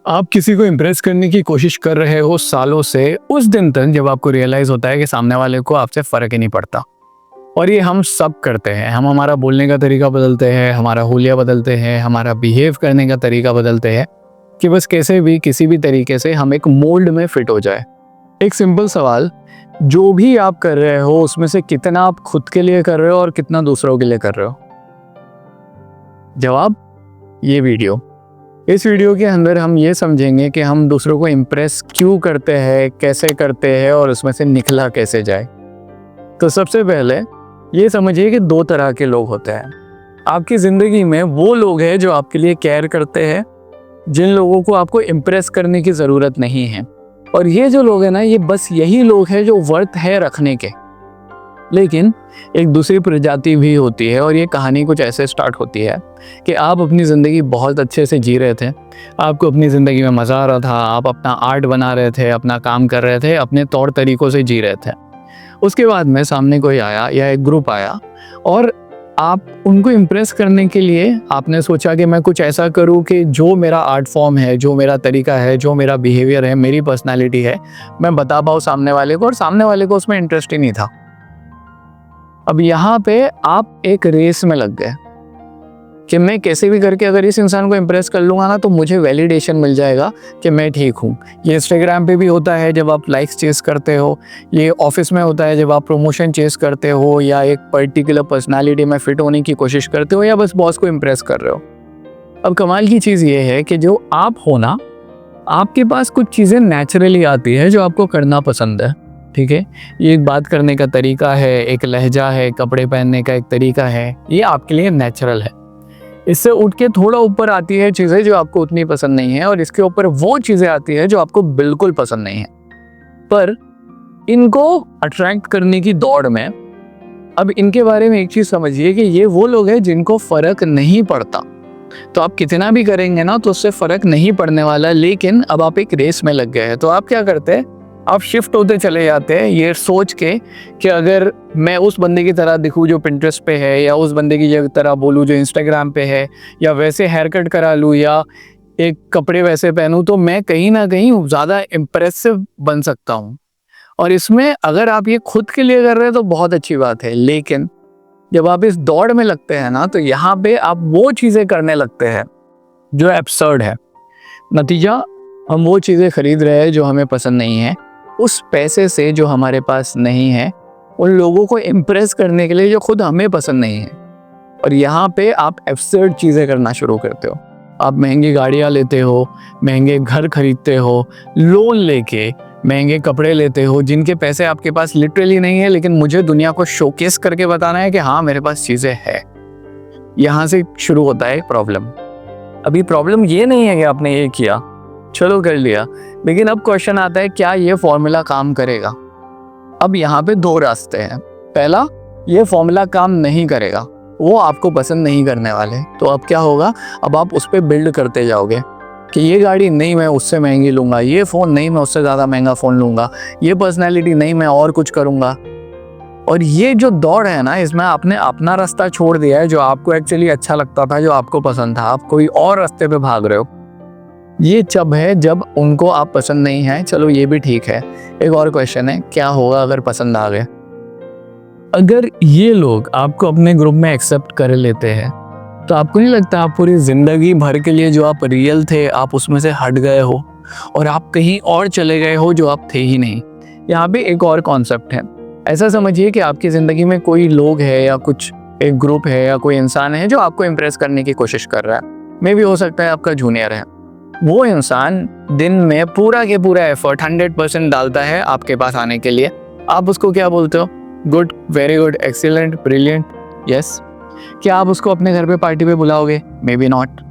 आप किसी को इम्प्रेस करने की कोशिश कर रहे हो सालों से, उस दिन तक जब आपको रियलाइज होता है कि सामने वाले को आपसे फर्क ही नहीं पड़ता। और ये हम सब करते हैं। हम हमारा बोलने का तरीका बदलते हैं, हमारा हुलिया बदलते हैं, हमारा बिहेव करने का तरीका बदलते हैं कि बस कैसे भी किसी भी तरीके से हम एक मोल्ड में फिट हो जाए। एक सिंपल सवाल, जो भी आप कर रहे हो उसमें से कितना आप खुद के लिए कर रहे हो और कितना दूसरों के लिए कर रहे हो? जवाब, ये वीडियो। इस वीडियो के अंदर हम ये समझेंगे कि हम दूसरों को इम्प्रेस क्यों करते हैं, कैसे करते हैं और उसमें से निकला कैसे जाए। तो सबसे पहले ये समझिए कि दो तरह के लोग होते हैं आपकी ज़िंदगी में। वो लोग हैं जो आपके लिए केयर करते हैं, जिन लोगों को आपको इम्प्रेस करने की ज़रूरत नहीं है। और ये जो लोग हैं ना, ये बस यही लोग हैं जो वर्थ है रखने के। लेकिन एक दूसरी प्रजाति भी होती है और ये कहानी कुछ ऐसे स्टार्ट होती है कि आप अपनी ज़िंदगी बहुत अच्छे से जी रहे थे, आपको अपनी ज़िंदगी में मज़ा आ रहा था, आप अपना आर्ट बना रहे थे, अपना काम कर रहे थे, अपने तौर तरीक़ों से जी रहे थे। उसके बाद में सामने कोई आया या एक ग्रुप आया और आप उनको इम्प्रेस करने के लिए आपने सोचा कि मैं कुछ ऐसा करूं कि जो मेरा आर्ट फॉर्म है, जो मेरा तरीका है, जो मेरा बिहेवियर है, मेरी पर्सनालिटी है, मैं बता पाऊँ सामने वाले को, और सामने वाले को उसमें इंटरेस्ट ही नहीं था। अब यहाँ पे आप एक रेस में लग गए कि मैं कैसे भी करके अगर इस इंसान को इम्प्रेस कर लूँगा ना तो मुझे वैलिडेशन मिल जाएगा कि मैं ठीक हूँ। ये इंस्टाग्राम पे भी होता है जब आप लाइक्स चेस करते हो, ये ऑफिस में होता है जब आप प्रमोशन चेस करते हो, या एक पर्टिकुलर पर्सनालिटी में फिट होने की कोशिश करते हो, या बस बॉस को इम्प्रेस कर रहे हो। अब कमाल की चीज़ ये है कि जो आप हो ना, आपके पास कुछ चीज़ें नेचुरली आती है जो आपको करना पसंद है। ठीक है, ये एक बात करने का तरीका है, एक लहजा है, कपड़े पहनने का एक तरीका है, ये आपके लिए नेचुरल है। इससे उठ के थोड़ा ऊपर आती है चीज़ें जो आपको उतनी पसंद नहीं है, और इसके ऊपर वो चीज़ें आती है जो आपको बिल्कुल पसंद नहीं है। पर इनको अट्रैक्ट करने की दौड़ में अब इनके बारे में एक चीज़ समझिए कि ये वो लोग हैं जिनको फ़र्क नहीं पड़ता। तो आप कितना भी करेंगे ना तो उससे फ़र्क नहीं पड़ने वाला। लेकिन अब आप एक रेस में लग गए हैं, तो आप क्या करते हैं, आप शिफ्ट होते चले जाते हैं ये सोच के कि अगर मैं उस बंदे की तरह दिखूं जो पिंटरेस्ट पे है, या उस बंदे की तरह बोलूं जो इंस्टाग्राम पे है, या वैसे हेयर कट करा लूं, या एक कपड़े वैसे पहनूं, तो मैं कहीं ना कहीं ज़्यादा इम्प्रेसिव बन सकता हूं। और इसमें अगर आप ये खुद के लिए कर रहे हैं तो बहुत अच्छी बात है। लेकिन जब आप इस दौड़ में लगते हैं ना, तो यहाँ पे आप वो चीज़ें करने लगते हैं जो एब्सर्ड है। नतीजा, हम वो चीज़ें खरीद रहे हैं जो हमें पसंद नहीं है, उस पैसे से जो हमारे पास नहीं है, उन लोगों को इम्प्रेस करने के लिए जो खुद हमें पसंद नहीं है। और यहाँ पे आप एब्सर्ड चीज़ें करना शुरू करते हो। आप महंगी गाड़ियाँ लेते हो, महंगे घर खरीदते हो, लोन लेके महंगे कपड़े लेते हो जिनके पैसे आपके पास लिटरली नहीं है, लेकिन मुझे दुनिया को शोकेस करके बताना है कि हाँ मेरे पास चीज़ें हैं। यहाँ से शुरू होता है प्रॉब्लम। अभी प्रॉब्लम ये नहीं है कि आपने ये किया, चलो कर लिया, लेकिन अब क्वेश्चन आता है क्या ये फॉर्मूला काम करेगा। अब यहाँ पे दो रास्ते हैं। पहला, ये फॉर्मूला काम नहीं करेगा, वो आपको पसंद नहीं करने वाले, तो अब क्या होगा, अब आप उस पर बिल्ड करते जाओगे कि ये गाड़ी नहीं मैं उससे महंगी लूँगा, ये फ़ोन नहीं मैं उससे ज़्यादा महंगा फ़ोन लूँगा, ये पर्सनैलिटी नहीं मैं और कुछ करूँगा। और ये जो दौड़ है ना, इसमें आपने अपना रास्ता छोड़ दिया है जो आपको एक्चुअली अच्छा लगता था, जो आपको पसंद था, आप कोई और रास्ते पे भाग रहे हो। ये जब है जब उनको आप पसंद नहीं है। चलो ये भी ठीक है। एक और क्वेश्चन है, क्या होगा अगर पसंद आ गए? अगर ये लोग आपको अपने ग्रुप में एक्सेप्ट कर लेते हैं तो आपको नहीं लगता आप पूरी ज़िंदगी भर के लिए जो आप रियल थे आप उसमें से हट गए हो और आप कहीं और चले गए हो जो आप थे ही नहीं? यहाँ पे एक और कॉन्सेप्ट है। ऐसा समझिए कि आपकी ज़िंदगी में कोई लोग है, या कुछ एक ग्रुप है, या कोई इंसान है जो आपको इम्प्रेस करने की कोशिश कर रहा है। मे भी हो सकता है आपका जूनियर है। वो इंसान दिन में पूरा के पूरा एफर्ट 100% डालता है आपके पास आने के लिए। आप उसको क्या बोलते हो? Good, very good, excellent, brilliant, yes. क्या आप उसको अपने घर पे पार्टी पे बुलाओगे? May be not.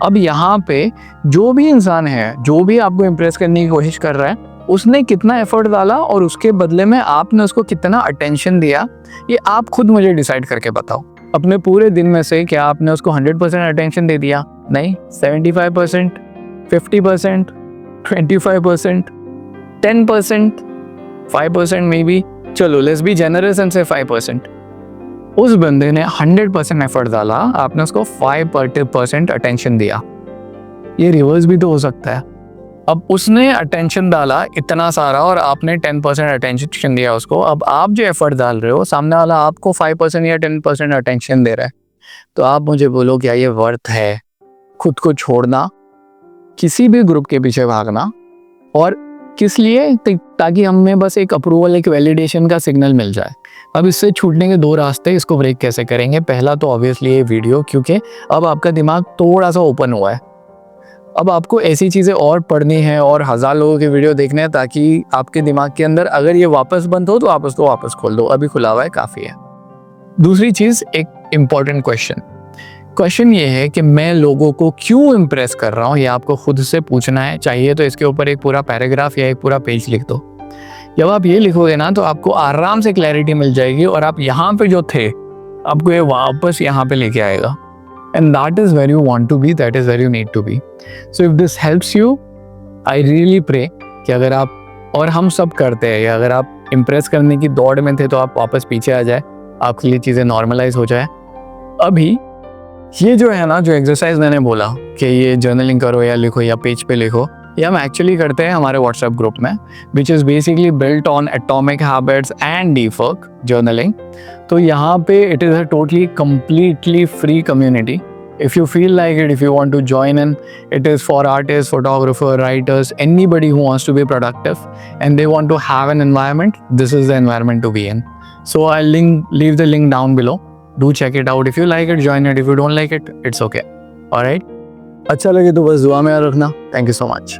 अब यहाँ पे जो भी इंसान है, जो भी आपको इम्प्रेस करने की कोशिश कर रहा है, उसने कितना एफर्ट डाला और उसके बदले में आपने उसको कितना अटेंशन दिया, ये आप खुद मुझे डिसाइड करके बताओ। अपने पूरे दिन में से क्या आपने उसको 100% अटेंशन दे दिया? नहीं, 75%, 50%, 25%, 10%, 5% मे बी। चलो लेट्स बी जेनरस एंड से 5%। उस बंदे ने 100% एफर्ट डाला, आपने उसको 5% अटेंशन दिया। ये रिवर्स भी तो हो सकता है। अब उसने अटेंशन डाला इतना सारा और आपने 10% अटेंशन दिया उसको। अब आप जो एफर्ट डाल रहे हो, सामने वाला आपको 5% या 10% अटेंशन दे रहा है। तो आप मुझे बोलो क्या ये वर्थ है खुद को छोड़ना, किसी भी ग्रुप के पीछे भागना, और किस लिए? ताकि हमें बस एक अप्रूवल, एक वैलिडेशन का सिग्नल मिल जाए। अब इससे छूटने के दो रास्ते, इसको ब्रेक कैसे करेंगे? पहला तो ऑब्वियसली ये वीडियो, क्योंकि अब आपका दिमाग थोड़ा सा ओपन हुआ है। अब आपको ऐसी चीज़ें और पढ़नी है और 1000 लोगों के वीडियो देखने हैं, ताकि आपके दिमाग के अंदर अगर ये वापस बंद हो तो आप उसको वापस खोल दो। अभी खुला हुआ है, काफ़ी है। दूसरी चीज़, एक इम्पॉर्टेंट क्वेश्चन ये है कि मैं लोगों को क्यों इम्प्रेस कर रहा हूँ, ये आपको खुद से पूछना है। चाहिए तो इसके ऊपर एक पूरा पैराग्राफ या एक पूरा पेज लिख दो। जब आप ये लिखोगे ना तो आपको आराम से क्लैरिटी मिल जाएगी, और आप यहाँ पे जो थे आपको ये वापस यहाँ पे लेके आएगा। And that is where you want to be, that is where you need to be. So if this helps you, I really pray कि अगर आप, और हम सब करते हैं, या अगर आप इम्प्रेस करने की दौड़ में थे तो आप वापस पीछे आ जाए, आपके लिए चीज़ें नॉर्मलाइज हो जाए। अभी ये जो है ना, जो एक्सरसाइज मैंने बोला कि ये जर्नलिंग करो या लिखो या पेज पे लिखो, ये हम एक्चुअली करते हैं हमारे व्हाट्सएप ग्रुप में, which is basically built on atomic habits and डीफर्क जर्नलिंग। तो यहाँ पे it is a totally completely free community. If you feel like it, if you want to join in, it is for artists, photographer, writers, anybody who wants to be productive and they want to have an environment. This is the environment to be in. So I'll leave the link down below. Do check it out. If you like it, join it. If you don't like it, it's okay. All right. अच्छा लगे तो बस दुआ में याद रखना। Thank you so much.